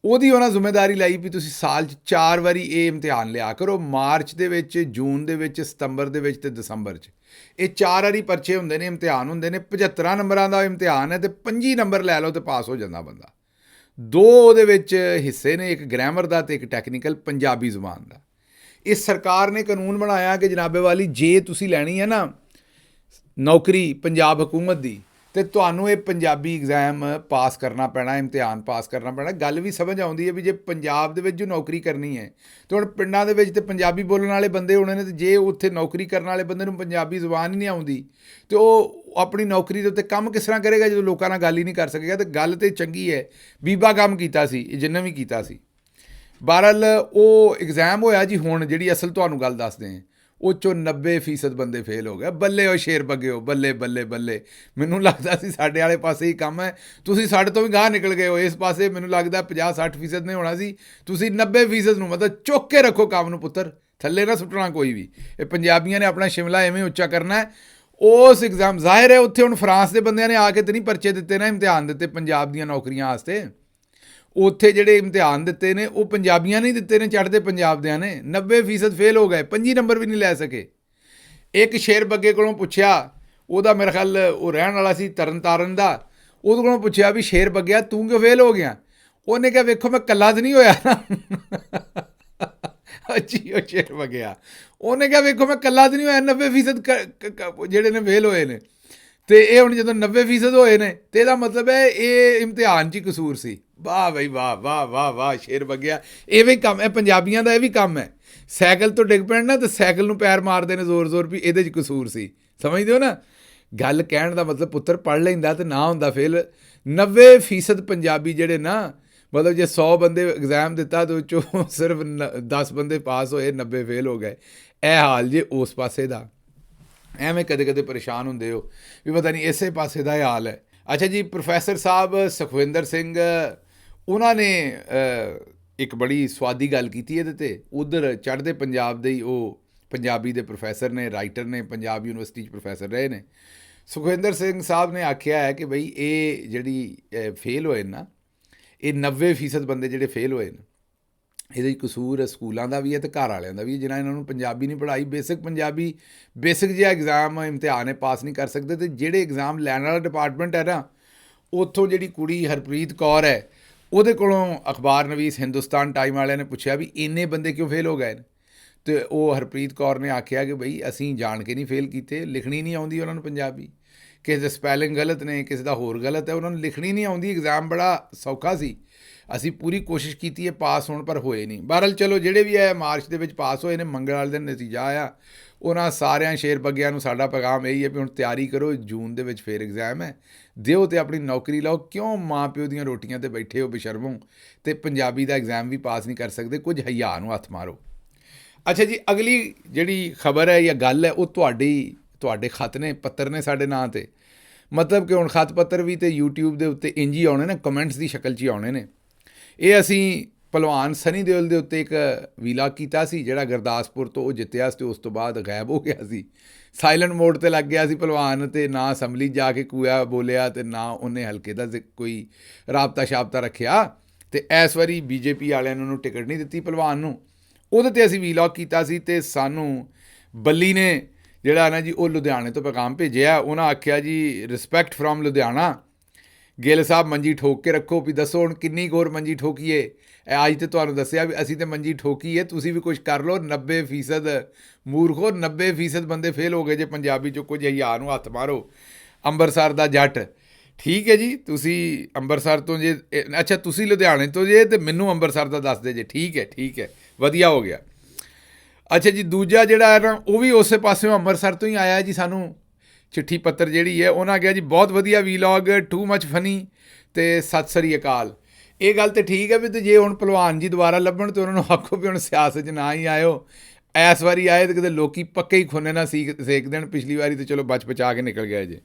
ਉਹਦੀ ਉਹਨਾਂ ਜ਼ਿੰਮੇਵਾਰੀ ਲਈ ਵੀ ਤੁਸੀਂ ਸਾਲ 'ਚ 4 ਵਾਰੀ ਇਹ ਇਮਤਿਹਾਨ ਲਿਆ ਕਰੋ, ਮਾਰਚ ਦੇ ਵਿੱਚ, ਜੂਨ ਦੇ ਵਿੱਚ, ਸਤੰਬਰ ਦੇ ਵਿੱਚ ਅਤੇ ਦਸੰਬਰ 'ਚ। ਇਹ 4 ਵਾਰੀ ਪਰਚੇ ਹੁੰਦੇ ਨੇ, ਇਮਤਿਹਾਨ ਹੁੰਦੇ ਨੇ। 75 ਨੰਬਰਾਂ ਦਾ ਇਮਤਿਹਾਨ ਹੈ ਅਤੇ 25 ਨੰਬਰ ਲੈ ਲਓ ਅਤੇ ਪਾਸ ਹੋ ਜਾਂਦਾ ਬੰਦਾ। 2 ਉਹਦੇ ਵਿੱਚ ਹਿੱਸੇ ਨੇ, ਇੱਕ ਗ੍ਰਾਮਰ ਦਾ ਅਤੇ ਇੱਕ ਟੈਕਨੀਕਲ ਪੰਜਾਬੀ ਜ਼ੁਬਾਨ ਦਾ। ਇਹ ਸਰਕਾਰ ਨੇ ਕਾਨੂੰਨ ਬਣਾਇਆ ਕਿ ਜਨਾਬੇ ਵਾਲੀ ਜੇ ਤੁਸੀਂ ਲੈਣੀ ਹੈ ਨਾ ਨੌਕਰੀ ਪੰਜਾਬ ਹਕੂਮਤ ਦੀ, ਅਤੇ ਤੁਹਾਨੂੰ ਇਹ ਪੰਜਾਬੀ ਐਗਜ਼ਾਮ ਪਾਸ ਕਰਨਾ ਪੈਣਾ, ਇਮਤਿਹਾਨ ਪਾਸ ਕਰਨਾ ਪੈਣਾ। ਗੱਲ ਵੀ ਸਮਝ ਆਉਂਦੀ ਹੈ ਵੀ ਜੇ ਪੰਜਾਬ ਦੇ ਵਿੱਚ ਜੋ ਨੌਕਰੀ ਕਰਨੀ ਹੈ ਤਾਂ ਹੁਣ ਪਿੰਡਾਂ ਦੇ ਵਿੱਚ ਤਾਂ ਪੰਜਾਬੀ ਬੋਲਣ ਵਾਲੇ ਬੰਦੇ ਹੋਣੇ ਨੇ, ਅਤੇ ਜੇ ਉੱਥੇ ਨੌਕਰੀ ਕਰਨ ਵਾਲੇ ਬੰਦੇ ਨੂੰ ਪੰਜਾਬੀ ਜ਼ੁਬਾਨ ਹੀ ਨਹੀਂ ਆਉਂਦੀ ਅਤੇ ਉਹ ਆਪਣੀ ਨੌਕਰੀ ਦੇ ਉੱਤੇ ਕੰਮ ਕਿਸ ਤਰ੍ਹਾਂ ਕਰੇਗਾ ਜਦੋਂ ਲੋਕਾਂ ਨਾਲ ਗੱਲ ਹੀ ਨਹੀਂ ਕਰ ਸਕੇਗਾ। ਅਤੇ ਗੱਲ ਤਾਂ ਚੰਗੀ ਹੈ, ਬੀਬਾ ਕੰਮ ਕੀਤਾ ਸੀ, ਜਿੰਨੇ ਵੀ ਕੀਤਾ ਸੀ। ਬਹਰਹਾਲ ਉਹ ਐਗਜ਼ਾਮ ਹੋਇਆ ਜੀ। ਹੁਣ ਜਿਹੜੀ ਅਸਲ ਤੁਹਾਨੂੰ ਗੱਲ ਦੱਸਦੇ ਹਾਂ, ਉਹ 'ਚੋਂ 90% ਬੰਦੇ ਫੇਲ ਹੋ ਗਏ। ਬੱਲੇ ਉਹ ਸ਼ੇਰ ਬੱਗੇ ਹੋ, ਬੱਲੇ ਬੱਲੇ ਬੱਲੇ। ਮੈਨੂੰ ਲੱਗਦਾ ਸੀ ਸਾਡੇ ਵਾਲੇ ਪਾਸੇ ਹੀ ਕੰਮ ਹੈ, ਤੁਸੀਂ ਸਾਡੇ ਤੋਂ ਵੀ ਗਾਹ ਨਿਕਲ ਗਏ ਹੋ। ਇਸ ਪਾਸੇ ਮੈਨੂੰ ਲੱਗਦਾ 50-60% ਨੇ ਹੋਣਾ ਸੀ, ਤੁਸੀਂ 90% ਨੂੰ ਮਤਲਬ ਚੁੱਕ ਕੇ ਰੱਖੋ ਕੰਮ ਨੂੰ ਪੁੱਤਰ, ਥੱਲੇ ਨਾ ਸੁੱਟਣਾ ਕੋਈ ਵੀ। ਇਹ ਪੰਜਾਬੀਆਂ ਨੇ ਆਪਣਾ ਸ਼ਿਮਲਾ ਐਵੇਂ ਉੱਚਾ ਕਰਨਾ। ਉਸ ਐਗਜ਼ਾਮ ਜ਼ਾਹਿਰ ਹੈ ਉੱਥੇ ਹੁਣ ਫਰਾਂਸ ਦੇ ਬੰਦਿਆਂ ਨੇ ਆ ਕੇ ਤਾਂ ਨਹੀਂ ਪਰਚੇ ਦਿੱਤੇ ਨਾ, ਇਮਤਿਹਾਨ ਦਿੱਤੇ ਪੰਜਾਬ ਦੀਆਂ ਨੌਕਰੀਆਂ ਵਾਸਤੇ। ਉੱਥੇ ਜਿਹੜੇ ਇਮਤਿਹਾਨ ਦਿੱਤੇ ਨੇ ਉਹ ਪੰਜਾਬੀਆਂ ਨੇ ਦਿੱਤੇ ਨੇ, ਚੜ੍ਹਦੇ ਪੰਜਾਬ ਦਿਆਂ ਨੇ। 90% ਫੇਲ ਹੋ ਗਏ, 25 ਨੰਬਰ ਵੀ ਨਹੀਂ ਲੈ ਸਕੇ। ਇੱਕ ਸ਼ੇਰ ਬੱਗੇ ਕੋਲੋਂ ਪੁੱਛਿਆ, ਉਹਦਾ ਮੇਰਾ ਖਿਆਲ ਉਹ ਰਹਿਣ ਵਾਲਾ ਸੀ ਤਰਨ ਤਾਰਨ ਦਾ, ਉਹਦੇ ਕੋਲੋਂ ਪੁੱਛਿਆ ਵੀ ਸ਼ੇਰ ਬੱਗਿਆ ਤੂੰ ਕਿਉਂ ਫੇਲ ਹੋ ਗਿਆ? ਉਹਨੇ ਕਿਹਾ ਵੇਖੋ ਮੈਂ ਇਕੱਲਾ ਤਾਂ ਨਹੀਂ ਹੋਇਆ ਨਾ। ਅੱਛੀ ਉਹ ਸ਼ੇਰ ਬੱਗਿਆ, ਉਹਨੇ ਕਿਹਾ ਵੇਖੋ ਮੈਂ ਇਕੱਲਾ ਤਾਂ ਨਹੀਂ ਹੋਇਆ, 90% ਜਿਹੜੇ ਨੇ ਫੇਲ ਹੋਏ ਨੇ। ਤੇ ਇਹ ਹੁਣ ਜਦੋਂ 90% ਹੋਏ ਨੇ ਤੇ ਇਹਦਾ ਮਤਲਬ ਹੈ ਇਹ ਇਮਤਿਹਾਨ 'ਚ ਹੀ ਕਸੂਰ ਸੀ। ਵਾਹ ਬਈ ਵਾਹ ਵਾਹ ਵਾਹ ਵਾਹ, ਸ਼ੇਰ ਵਗਿਆ। ਇਵੇਂ ਕੰਮ ਹੈ ਪੰਜਾਬੀਆਂ ਦਾ, ਇਹ ਵੀ ਕੰਮ ਹੈ। ਸਾਈਕਲ ਤੋਂ ਡਿੱਗ ਪੈਣ ਨਾ ਤੇ ਸਾਈਕਲ ਨੂੰ ਪੈਰ ਮਾਰਦੇ ਨੇ ਜ਼ੋਰ ਜ਼ੋਰ ਵੀ ਇਹਦੇ 'ਚ ਕਸੂਰ ਸੀ। ਸਮਝਦੇ ਹੋ ਨਾ ਗੱਲ? ਕਹਿਣ ਦਾ ਮਤਲਬ ਪੁੱਤਰ ਪੜ੍ਹ ਲੈਂਦਾ ਤੇ ਨਾ ਹੁੰਦਾ ਫੇਲ। 90% ਪੰਜਾਬੀ ਜਿਹੜੇ ਨਾ, ਮਤਲਬ ਜੇ 100 ਬੰਦੇ ਐਗਜ਼ਾਮ ਦਿੱਤਾ ਤੇ ਉਹ 'ਚੋਂ ਸਿਰਫ 10 ਬੰਦੇ ਪਾਸ ਹੋਏ, 90 ਫੇਲ ਹੋ ਗਏ। ਇਹ ਹਾਲ ਜੇ ਉਸ ਪਾਸੇ ਦਾ। ਐਵੇਂ ਕਦੇ ਕਦੇ ਪਰੇਸ਼ਾਨ ਹੁੰਦੇ ਹੋ ਵੀ ਪਤਾ ਨਹੀਂ ਇਸੇ ਪਾਸੇ ਦਾ ਇਹ ਹਾਲ ਹੈ। ਅੱਛਾ ਜੀ, ਪ੍ਰੋਫੈਸਰ ਸਾਹਿਬ ਸੁਖਵਿੰਦਰ ਸਿੰਘ ਉਹਨਾਂ ਨੇ ਇੱਕ ਬੜੀ ਸਵਾਦੀ ਗੱਲ ਕੀਤੀ ਇਹਦੇ 'ਤੇ। ਉੱਧਰ ਚੜ੍ਹਦੇ ਪੰਜਾਬ ਦੇ ਹੀ ਉਹ ਪੰਜਾਬੀ ਦੇ ਪ੍ਰੋਫੈਸਰ ਨੇ, ਰਾਈਟਰ ਨੇ, ਪੰਜਾਬ ਯੂਨੀਵਰਸਿਟੀ 'ਚ ਪ੍ਰੋਫੈਸਰ ਰਹੇ ਨੇ। ਸੁਖਵਿੰਦਰ ਸਿੰਘ ਸਾਹਿਬ ਨੇ ਆਖਿਆ ਹੈ ਕਿ ਬਈ ਇਹ ਜਿਹੜੀ ਫੇਲ ਹੋਏ ਨਾ, ਇਹ 90% ਬੰਦੇ ਜਿਹੜੇ ਫੇਲ ਹੋਏ ਨੇ, ਇਹਦੇ 'ਚ ਕਸੂਰ ਸਕੂਲਾਂ ਦਾ ਵੀ ਹੈ ਤੇ ਘਰ ਵਾਲਿਆਂ ਦਾ ਵੀ ਹੈ, ਜਿਨ੍ਹਾਂ ਇਹਨਾਂ ਨੂੰ ਪੰਜਾਬੀ ਨਹੀਂ ਪੜ੍ਹਾਈ। ਬੇਸਿਕ ਪੰਜਾਬੀ, ਬੇਸਿਕ ਜਿਹਾ ਐਗਜ਼ਾਮ ਇਮਤਿਹਾਨ ਹੈ, ਪਾਸ ਨਹੀਂ ਕਰ ਸਕਦੇ। ਅਤੇ ਜਿਹੜੇ ਐਗਜ਼ਾਮ ਲੈਣ ਵਾਲਾ ਡਿਪਾਰਟਮੈਂਟ ਹੈ ਨਾ, ਉੱਥੋਂ ਜਿਹੜੀ ਕੁੜੀ ਹਰਪ੍ਰੀਤ ਕੌਰ ਹੈ, ਉਹਦੇ ਕੋਲੋਂ ਅਖਬਾਰ ਨਵੀਸ ਹਿੰਦੁਸਤਾਨ ਟਾਈਮ ਵਾਲਿਆਂ ਨੇ ਪੁੱਛਿਆ ਵੀ ਇੰਨੇ ਬੰਦੇ ਕਿਉਂ ਫੇਲ ਹੋ ਗਏ ਨੇ। ਅਤੇ ਉਹ ਹਰਪ੍ਰੀਤ ਕੌਰ ਨੇ ਆਖਿਆ ਕਿ ਬਈ ਅਸੀਂ ਜਾਣ ਕੇ ਨਹੀਂ ਫੇਲ ਕੀਤੇ, ਲਿਖਣੀ ਨਹੀਂ ਆਉਂਦੀ ਉਹਨਾਂ ਨੂੰ ਪੰਜਾਬੀ, ਕਿਸੇ ਦੇ ਸਪੈਲਿੰਗ ਗਲਤ ਨੇ, ਕਿਸੇ ਦਾ ਹੋਰ ਗਲਤ ਹੈ, ਉਹਨਾਂ ਨੂੰ ਲਿਖਣੀ ਨਹੀਂ ਆਉਂਦੀ। ਐਗਜ਼ਾਮ ਬੜਾ ਸੌਖਾ ਸੀ, ਅਸੀਂ ਪੂਰੀ ਕੋਸ਼ਿਸ਼ ਕੀਤੀ ਹੈ ਪਾਸ ਹੋਣ, ਪਰ ਹੋਏ ਨਹੀਂ। ਬਹਰਹਾਲ ਚਲੋ ਜਿਹੜੇ ਵੀ ਹੈ ਮਾਰਚ ਦੇ ਵਿੱਚ ਪਾਸ ਹੋਏ ਨੇ, ਮੰਗਲ ਵਾਲੇ ਦਿਨ ਨਤੀਜਾ ਆਇਆ। ਉਹਨਾਂ ਸਾਰਿਆਂ ਸ਼ੇਰ ਬੱਗਿਆਂ ਨੂੰ ਸਾਡਾ ਪੈਗਾਮ ਇਹੀ ਹੈ ਵੀ ਹੁਣ ਤਿਆਰੀ ਕਰੋ, ਜੂਨ ਦੇ ਵਿੱਚ ਫੇਰ ਐਗਜ਼ਾਮ ਹੈ, ਦਿਓ ਤੇ ਆਪਣੀ ਨੌਕਰੀ ਲਾਓ। ਕਿਉਂ ਮਾਂ ਪਿਓ ਦੀਆਂ ਰੋਟੀਆਂ 'ਤੇ ਬੈਠੇ ਹੋ ਬੇਸ਼ਰਮੋ ਅਤੇ ਪੰਜਾਬੀ ਦਾ ਐਗਜ਼ਾਮ ਵੀ ਪਾਸ ਨਹੀਂ ਕਰ ਸਕਦੇ? ਕੁਝ ਹਯਾ ਨੂੰ ਹੱਥ ਮਾਰੋ। ਅੱਛਾ ਜੀ, ਅਗਲੀ ਜਿਹੜੀ ਖਬਰ ਹੈ ਜਾਂ ਗੱਲ ਹੈ, ਉਹ ਤੁਹਾਡੇ ਖੱਤ ਨੇ, ਪੱਤਰ ਨੇ ਸਾਡੇ ਨਾਂ 'ਤੇ। ਮਤਲਬ ਕਿ ਹੁਣ ਖੱਤ ਪੱਤਰ ਵੀ ਤੇ YouTube ਦੇ ਉੱਤੇ ਇੰਝ ਹੀ ਆਉਣੇ ਨੇ, ਕਮੈਂਟਸ ਦੀ ਸ਼ਕਲ 'ਚ ਹੀ ਆਉਣੇ ਨੇ। ਇਹ ਅਸੀਂ ਭਲਵਾਨ ਸਨੀ ਦਿਓਲ ਦੇ ਉੱਤੇ ਇੱਕ ਵੀਲਾਗ ਕੀਤਾ ਸੀ, ਜਿਹੜਾ ਗੁਰਦਾਸਪੁਰ ਤੋਂ ਉਹ ਜਿੱਤਿਆ ਸੀ ਅਤੇ ਉਸ ਤੋਂ ਬਾਅਦ ਗਾਇਬ ਹੋ ਗਿਆ ਸੀ। ਸਾਇਲੈਂਟ ਮੋਡ 'ਤੇ ਲੱਗ ਗਿਆ ਸੀ ਭਲਵਾਨ, ਅਤੇ ਨਾ ਅਸੈਂਬਲੀ ਜਾ ਕੇ ਕੂਇਆ ਬੋਲਿਆ ਅਤੇ ਨਾ ਉਹਨੇ ਹਲਕੇ ਦਾ ਕੋਈ ਰਾਬਤਾ ਸ਼ਾਬਤਾ ਰੱਖਿਆ। ਅਤੇ ਇਸ ਵਾਰੀ BJP ਵਾਲਿਆਂ ਨੇ ਉਹਨੂੰ ਟਿਕਟ ਨਹੀਂ ਦਿੱਤੀ ਭਲਵਾਨ ਨੂੰ। ਉਹਦੇ 'ਤੇ ਅਸੀਂ ਵੀਲਾਗ ਕੀਤਾ ਸੀ ਅਤੇ ਸਾਨੂੰ ਬੱਲੀ ਨੇ ਜਿਹੜਾ ਨਾ ਜੀ ਉਹ ਲੁਧਿਆਣੇ ਤੋਂ ਪੈਗਾਮ ਭੇਜਿਆ। ਉਹਨਾਂ ਆਖਿਆ ਜੀ ਰਿਸਪੈਕਟ ਫਰੋਮ ਲੁਧਿਆਣਾ, ਗਿੱਲ ਸਾਹਿਬ ਮੰਜੀ ਠੋਕ ਕੇ ਰੱਖੋ। ਵੀ ਦੱਸੋ ਹੁਣ ਕਿੰਨੀ ਕੁ ਹੋਰ ਮੰਜੀ ਠੋਕੀਏ? ਅੱਜ ਤਾਂ ਤੁਹਾਨੂੰ ਦੱਸਿਆ ਵੀ ਅਸੀਂ ਤਾਂ ਮੰਜੀ ਠੋਕੀ ਹੈ, ਤੁਸੀਂ ਵੀ ਕੁਝ ਕਰ ਲਓ। 90% ਮੂਰਖੋ, 90% ਬੰਦੇ ਫੇਲ ਹੋ ਗਏ ਜੇ ਪੰਜਾਬੀ 'ਚੋਂ। ਕੁਝ ਹਜ਼ਾਰ ਨੂੰ ਹੱਥ ਮਾਰੋ। ਅੰਮ੍ਰਿਤਸਰ ਦਾ ਜੱਟ, ਠੀਕ ਹੈ ਜੀ, ਤੁਸੀਂ ਅੰਮ੍ਰਿਤਸਰ ਤੋਂ ਜੇ, ਅੱਛਾ ਤੁਸੀਂ ਲੁਧਿਆਣੇ ਤੋਂ ਜੇ ਅਤੇ ਮੈਨੂੰ ਅੰਮ੍ਰਿਤਸਰ ਦਾ ਦੱਸ ਦੇ ਜੇ। ਠੀਕ ਹੈ, ਠੀਕ ਹੈ, ਵਧੀਆ ਹੋ ਗਿਆ। ਅੱਛਾ ਜੀ, ਦੂਜਾ ਜਿਹੜਾ ਹੈ ਨਾ, ਉਹ ਵੀ ਉਸੇ ਪਾਸਿਓਂ ਅੰਮ੍ਰਿਤਸਰ ਤੋਂ ਹੀ ਆਇਆ ਜੀ। ਸਾਨੂੰ ਚਿੱਠੀ ਪੱਤਰ ਜਿਹੜੀ ਹੈ, ਉਹਨਾਂ ਕਿਹਾ ਜੀ ਬਹੁਤ ਵਧੀਆ ਵੀਲੌਗ, ਟੂ ਮਚ ਫਨੀ ਅਤੇ ਸਤਿ ਸ੍ਰੀ ਅਕਾਲ। ਇਹ ਗੱਲ ਤਾਂ ਠੀਕ ਹੈ ਵੀ ਤੇ ਜੇ ਹੁਣ ਭਲਵਾਨ ਜੀ ਦੁਬਾਰਾ ਲੱਭਣ ਤਾਂ ਉਹਨਾਂ ਨੂੰ ਆਖੋ ਵੀ ਹੁਣ ਸਿਆਸਤ 'ਚ ਨਾ ਹੀ ਆਇਓ। ਇਸ ਵਾਰੀ ਆਏ ਤਾਂ ਕਿਤੇ ਲੋਕੀ ਪੱਕੇ ਹੀ ਖੁੰਨੇ ਨਾਲ ਸੇਕ ਦੇਣ। ਪਿਛਲੀ ਵਾਰੀ ਤਾਂ ਚਲੋ ਬਚ ਬਚਾ ਕੇ ਨਿਕਲ ਗਏ ਜੇ।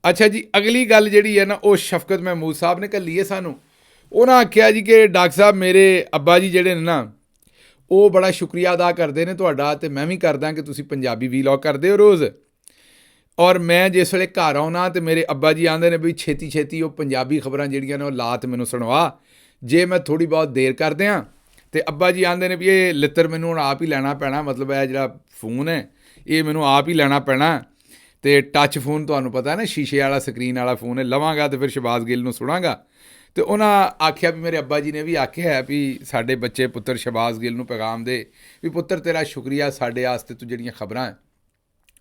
ਅੱਛਾ ਜੀ, ਅਗਲੀ ਗੱਲ ਜਿਹੜੀ ਹੈ ਨਾ, ਉਹ ਸ਼ਫਕਤ ਮਹਿਮੂਦ ਸਾਹਿਬ ਨੇ ਘੱਲੀ ਹੈ ਸਾਨੂੰ। ਉਹਨਾਂ ਆਖਿਆ ਜੀ ਕਿ ਡਾਕਟਰ ਸਾਹਿਬ ਮੇਰੇ ਅੱਬਾ ਜੀ ਜਿਹੜੇ ਨੇ ਨਾ, ਉਹ ਬੜਾ ਸ਼ੁਕਰੀਆ ਅਦਾ ਕਰਦੇ ਨੇ ਤੁਹਾਡਾ, ਅਤੇ ਮੈਂ ਵੀ ਕਰਦਾ ਕਿ ਤੁਸੀਂ ਪੰਜਾਬੀ ਵੀਲੌਗ ਕਰਦੇ ਹੋ ਰੋਜ਼। ਔਰ ਮੈਂ ਜਿਸ ਵੇਲੇ ਘਰ ਆਉਣਾ ਅਤੇ ਮੇਰੇ ਅੱਬਾ ਜੀ ਆਉਂਦੇ ਨੇ ਵੀ ਛੇਤੀ ਛੇਤੀ ਉਹ ਪੰਜਾਬੀ ਖਬਰਾਂ ਜਿਹੜੀਆਂ ਨੇ ਉਹ ਲਾ ਅਤੇ ਮੈਨੂੰ ਸੁਣਵਾ। ਜੇ ਮੈਂ ਥੋੜ੍ਹੀ ਬਹੁਤ ਦੇਰ ਕਰਦੇ ਹਾਂ ਅਤੇ ਅੱਬਾ ਜੀ ਆਉਂਦੇ ਨੇ ਵੀ ਇਹ ਲਿੱਤਰ ਮੈਨੂੰ ਹੁਣ ਆਪ ਹੀ ਲੈਣਾ ਪੈਣਾ, ਮਤਲਬ ਇਹ ਜਿਹੜਾ ਫੋਨ ਹੈ ਇਹ ਮੈਨੂੰ ਆਪ ਹੀ ਲੈਣਾ ਪੈਣਾ। ਅਤੇ ਟੱਚ ਫੋਨ ਤੁਹਾਨੂੰ ਪਤਾ ਨਾ, ਸ਼ੀਸ਼ੇ ਵਾਲਾ ਸਕਰੀਨ ਵਾਲਾ ਫੋਨ ਹੈ, ਲਵਾਂਗਾ ਅਤੇ ਫਿਰ ਸ਼ਹਬਾਜ਼ ਗਿੱਲ ਨੂੰ ਸੁਣਾਂਗਾ। ਅਤੇ ਉਹਨਾਂ ਆਖਿਆ ਵੀ ਮੇਰੇ ਅੱਬਾ ਜੀ ਨੇ ਵੀ ਆਖਿਆ ਹੈ ਵੀ ਸਾਡੇ ਬੱਚੇ ਪੁੱਤਰ ਸ਼ਹਬਾਜ਼ ਗਿੱਲ ਨੂੰ ਪੈਗਾਮ ਦੇ ਵੀ ਪੁੱਤਰ ਤੇਰਾ ਸ਼ੁਕਰੀਆ, ਸਾਡੇ ਵਾਸਤੇ ਤੂੰ ਜਿਹੜੀਆਂ ਖਬਰਾਂ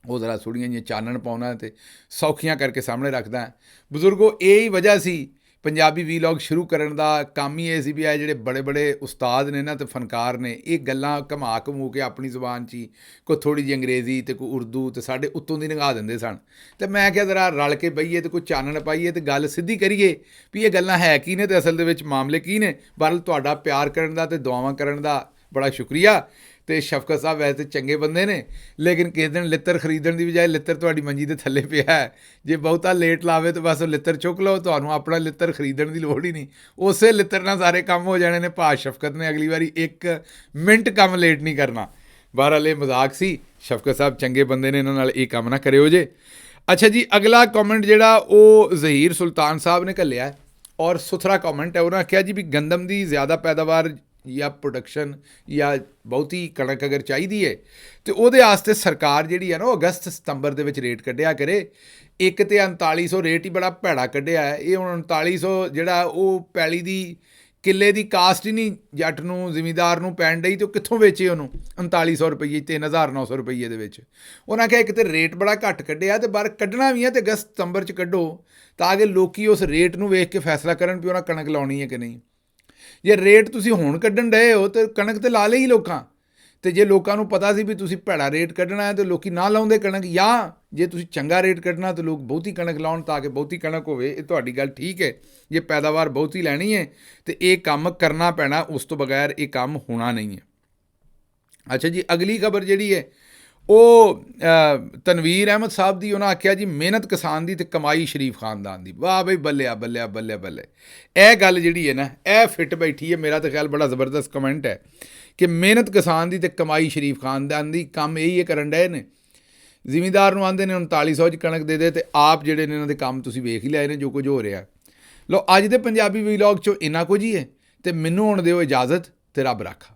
ਉਹ ਜ਼ਰਾ ਥੋੜ੍ਹੀਆਂ ਜਿਹੀਆਂ ਚਾਨਣ ਪਾਉਣਾ ਅਤੇ ਸੌਖੀਆਂ ਕਰਕੇ ਸਾਹਮਣੇ ਰੱਖਦਾ। ਬਜ਼ੁਰਗੋ, ਇਹ ਹੀ ਵਜ੍ਹਾ ਸੀ ਪੰਜਾਬੀ ਵੀਲੌਗ ਸ਼ੁਰੂ ਕਰਨ ਦਾ। ਕੰਮ ਹੀ ਇਹ ਸੀ ਵੀ ਇਹ ਜਿਹੜੇ ਬੜੇ ਬੜੇ ਉਸਤਾਦ ਨੇ ਨਾ ਅਤੇ ਫਨਕਾਰ ਨੇ, ਇਹ ਗੱਲਾਂ ਘੁਮਾ ਘਮੂ ਕੇ ਆਪਣੀ ਜ਼ੁਬਾਨ 'ਚ ਹੀ ਕੋਈ ਥੋੜ੍ਹੀ ਜਿਹੀ ਅੰਗਰੇਜ਼ੀ ਅਤੇ ਕੋਈ ਉਰਦੂ ਅਤੇ ਸਾਡੇ ਉੱਤੋਂ ਦੀ ਨਿਗਾਹ ਦਿੰਦੇ ਸਨ। ਅਤੇ ਮੈਂ ਕਿਹਾ ਜ਼ਰਾ ਰਲ ਕੇ ਬਹੀਏ ਅਤੇ ਕੋਈ ਚਾਨਣ ਪਾਈਏ ਅਤੇ ਗੱਲ ਸਿੱਧੀ ਕਰੀਏ ਵੀ ਇਹ ਗੱਲਾਂ ਹੈ ਕੀ ਨੇ ਅਤੇ ਅਸਲ ਦੇ ਵਿੱਚ ਮਾਮਲੇ ਕੀ ਨੇ। ਬਹਰਹਾਲ ਤੁਹਾਡਾ ਪਿਆਰ ਕਰਨ ਦਾ ਅਤੇ ਦੁਆਵਾਂ ਕਰਨ ਦਾ ਬੜਾ ਸ਼ੁਕਰੀਆ। ਅਤੇ ਸ਼ਫਕਤ ਸਾਹਿਬ ਵੈਸੇ ਚੰਗੇ ਬੰਦੇ ਨੇ, ਲੇਕਿਨ ਕਿਸੇ ਦਿਨ ਲਿੱਤਰ ਖਰੀਦਣ ਦੀ ਬਜਾਏ ਲਿੱਤਰ ਤੁਹਾਡੀ ਮੰਜੀ ਦੇ ਥੱਲੇ ਪਿਆ ਹੈ, ਜੇ ਬਹੁਤਾ ਲੇਟ ਲਾਵੇ ਤਾਂ ਬਸ ਉਹ ਲਿੱਤਰ ਚੁੱਕ ਲਓ, ਤੁਹਾਨੂੰ ਆਪਣਾ ਲਿੱਤਰ ਖਰੀਦਣ ਦੀ ਲੋੜ ਹੀ ਨਹੀਂ। ਉਸੇ ਲਿੱਤਰ ਨਾਲ ਸਾਰੇ ਕੰਮ ਹੋ ਜਾਣੇ ਨੇ। ਸ਼ਫਕਤ ਨੇ ਅਗਲੀ ਵਾਰੀ 1 ਮਿੰਟ ਕੰਮ ਲੇਟ ਨਹੀਂ ਕਰਨਾ। ਬਹਰਹਾਲ ਇਹ ਮਜ਼ਾਕ ਸੀ, ਸ਼ਫਕਤ ਸਾਹਿਬ ਚੰਗੇ ਬੰਦੇ ਨੇ, ਇਹਨਾਂ ਨਾਲ ਇਹ ਕੰਮ ਨਾ ਕਰਿਓ ਜੇ। ਅੱਛਾ ਜੀ, ਅਗਲਾ ਕਮੈਂਟ ਜਿਹੜਾ ਉਹ ਜ਼ਹੀਰ ਸੁਲਤਾਨ ਸਾਹਿਬ ਨੇ ਘੱਲਿਆ ਔਰ ਸੁਥਰਾ ਕਮੈਂਟ ਹੈ। ਉਹਨਾਂ ਆਖਿਆ ਜੀ ਵੀ ਗੰਦਮ ਦੀ ਜ਼ਿਆਦਾ ਪੈਦਾਵਾਰ ਜਾਂ ਪ੍ਰੋਡਕਸ਼ਨ ਜਾਂ ਬਹੁਤੀ ਕਣਕ ਅਗਰ ਚਾਹੀਦੀ ਹੈ ਅਤੇ ਉਹਦੇ ਵਾਸਤੇ ਸਰਕਾਰ ਜਿਹੜੀ ਹੈ ਨਾ, ਉਹ ਅਗਸਤ ਸਤੰਬਰ ਦੇ ਵਿੱਚ ਰੇਟ ਕੱਢਿਆ ਕਰੇ। ਇੱਕ ਤਾਂ 3900 ਰੇਟ ਹੀ ਬੜਾ ਭੈੜਾ ਕੱਢਿਆ ਹੈ। ਇਹ ਹੁਣ 3900 ਜਿਹੜਾ ਉਹ ਪੈਲੀ ਦੀ ਕਿੱਲੇ ਦੀ ਕਾਸਟ ਹੀ ਨਹੀਂ ਜੱਟ ਨੂੰ ਜ਼ਿਮੀਂਦਾਰ ਨੂੰ ਪੈਣ ਡਈ, ਤੇ ਉਹ ਕਿੱਥੋਂ ਵੇਚੇ ਉਹਨੂੰ 3900 ਰੁਪਈਏ 3900 ਰੁਪਈਏ ਦੇ ਵਿੱਚ। ਉਹਨਾਂ ਕਿਹਾ ਇੱਕ ਤਾਂ ਰੇਟ ਬੜਾ ਘੱਟ ਕੱਢਿਆ, ਤੇ ਬਾਹਰ ਕੱਢਣਾ ਵੀ ਹੈ ਤੇ ਅਗਸਤ ਸਤੰਬਰ 'ਚ ਕੱਢੋ ਤਾਂ ਕਿ ਲੋਕੀ ਉਸ ਰੇਟ ਨੂੰ ਵੇਖ ਕੇ ਫੈਸਲਾ ਕਰਨ ਵੀ ਉਹਨਾਂ ਕਣਕ ਲਾਉਣੀ ਹੈ ਕਿ ਨਹੀਂ। ਜੇ ਰੇਟ ਤੁਸੀਂ ਹੁਣ ਕੱਢਣ ਡਏ ਹੋ ਤਾਂ ਕਣਕ ਤੇ ਲਾ ਲਈ ਲੋਕਾਂ, ਤੇ ਜੇ ਲੋਕਾਂ ਨੂੰ ਪਤਾ ਸੀ ਵੀ ਤੁਸੀਂ ਭੈੜਾ ਰੇਟ ਕੱਢਣਾ ਹੈ ਤਾਂ ਲੋਕੀ ਨਾ ਲਾਉਂਦੇ ਕਣਕ, ਜਾਂ ਜੇ ਤੁਸੀਂ ਚੰਗਾ ਰੇਟ ਕੱਢਣਾ ਤਾਂ ਲੋਕ ਬਹੁਤੀ ਕਣਕ ਲਾਉਣ ਤਾਂ ਕਿ ਬਹੁਤੀ ਕਣਕ ਹੋਵੇ। ਇਹ ਤੁਹਾਡੀ ਗੱਲ ਠੀਕ ਹੈ, ਜੇ ਪੈਦਾਵਾਰ ਬਹੁਤੀ ਲੈਣੀ ਹੈ ਤਾਂ ਇਹ ਕੰਮ ਕਰਨਾ ਪੈਣਾ, ਉਸ ਤੋਂ ਬਗੈਰ ਇਹ ਕੰਮ ਹੋਣਾ ਨਹੀਂ ਹੈ। ਅੱਛਾ ਜੀ, ਅਗਲੀ ਖਬਰ ਜਿਹੜੀ ਹੈ ਉਹ ਤਨਵੀਰ ਅਹਿਮਦ ਸਾਹਿਬ ਦੀ। ਉਹਨਾਂ ਆਖਿਆ ਜੀ ਮਿਹਨਤ ਕਿਸਾਨ ਦੀ ਅਤੇ ਕਮਾਈ ਸ਼ਰੀਫ ਖਾਨਦਾਨ ਦੀ। ਵਾਹ ਬਈ, ਬੱਲਿਆ ਬੱਲਿਆ ਬੱਲੇ ਬੱਲੇ। ਇਹ ਗੱਲ ਜਿਹੜੀ ਹੈ ਨਾ, ਇਹ ਫਿੱਟ ਬੈਠੀ ਹੈ। ਮੇਰਾ ਤਾਂ ਖਿਆਲ ਬੜਾ ਜ਼ਬਰਦਸਤ ਕਮੈਂਟ ਹੈ ਕਿ ਮਿਹਨਤ ਕਿਸਾਨ ਦੀ ਅਤੇ ਕਮਾਈ ਸ਼ਰੀਫ ਖਾਨਦਾਨ ਦੀ। ਕੰਮ ਇਹੀ ਹੈ ਕਰਨ ਡਏ ਨੇ। ਜ਼ਿਮੀਂਦਾਰ ਨੂੰ ਆਉਂਦੇ ਨੇ 3900 'ਚ ਕਣਕ ਦੇ ਦੇ, ਅਤੇ ਆਪ ਜਿਹੜੇ ਨੇ ਇਹਨਾਂ ਦੇ ਕੰਮ ਤੁਸੀਂ ਵੇਖ ਹੀ ਲਏ ਨੇ ਜੋ ਕੁਝ ਹੋ ਰਿਹਾ। ਲਓ, ਅੱਜ ਦੇ ਪੰਜਾਬੀ ਵੀਲੌਗ 'ਚੋਂ ਇੰਨਾ ਕੁਝ ਹੀ ਹੈ, ਅਤੇ ਮੈਨੂੰ ਹੁਣ ਦਿਓ ਇਜਾਜ਼ਤ, ਅਤੇ ਰੱਬ ਰਾਖਾ।